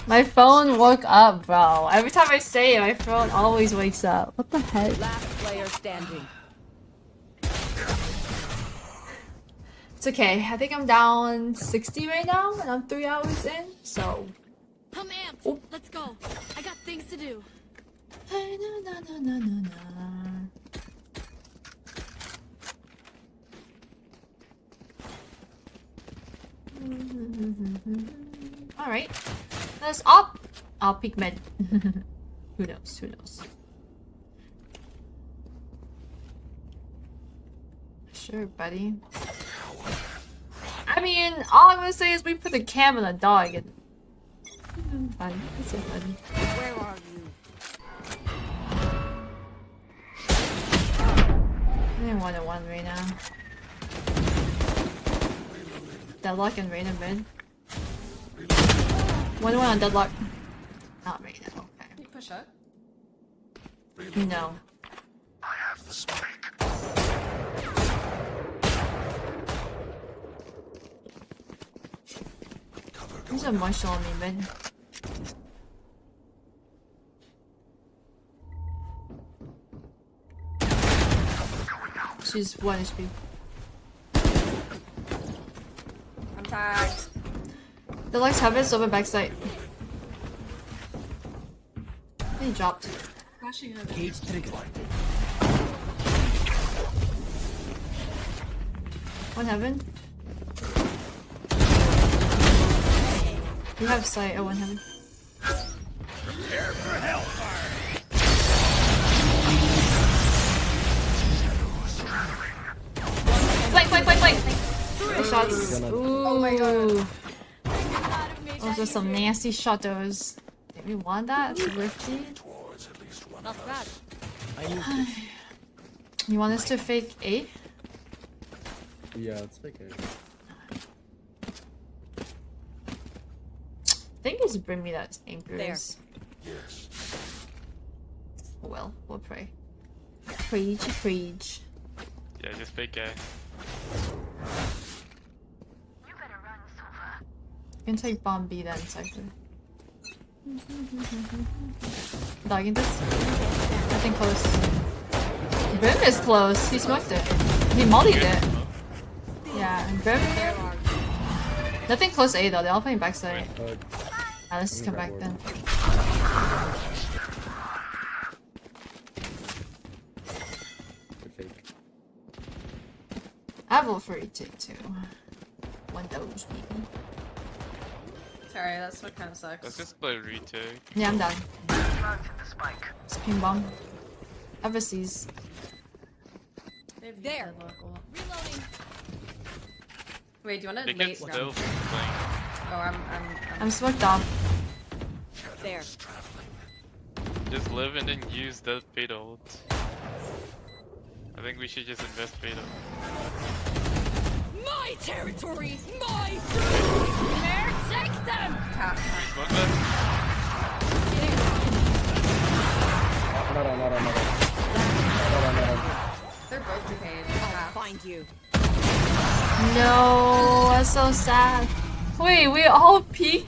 My phone woke up, bro. Every time I say it, my phone always wakes up. What the heck? Last player standing. It's okay. I think I'm down 60 right now, and I'm 3 hours in, so. I'm amped. Oh. Let's go. I got things to do. Alright. Let's up. I'll pick mid. Who knows? Who knows? Sure, buddy. I mean, all I'm gonna say is we put the cam on a dog and. Buddy, it's so funny. Where are you? I'm 1-1 right now. Deadlock and Reyna mid. 1-1 on Deadlock. Not Reyna, okay. Can you push up? No. I have the spike. There's a Marshall on me mid. She's 1 HP. I'm tagged. Deluxe habits over backside. He dropped. Flashing her. Cage trigger. One heaven. You have sight. Oh, one heaven. Prepare for hellfire. Flank! Good shots. Ooh. Oh my god. Those are some nasty shotos. Did we want that? It's risky. Towards at least one Not of bad. us. I moved it. You want us to fake A? Yeah, let's fake it. I think it's bring me that anchors. Yes. Oh well, we'll pray. Preach. Yeah, just fake guy. You can take bomb B then, Cypher. Dogging this? Nothing close. Brim is close. He smoked it. He mollied it. Yeah, and Brim. Nothing close A though. They're all playing backside. Let's just come back then. Good fake. I vote for retake too. One those, baby. Sorry, that's what kind of sucks. Let's just play retake. Yeah, I'm down. It's ping bomb. Overseas. They've There. deadlock. Reloading. Wait, do you want They to can late still round? playing. Oh, I'm smoked off. There. Just live and then use the beta ult. I think we should just invest beta. My territory. My territory. Take them. tap. Smoke that? They're both paid. I'll find you. No, that's so sad. Wait, we all peaked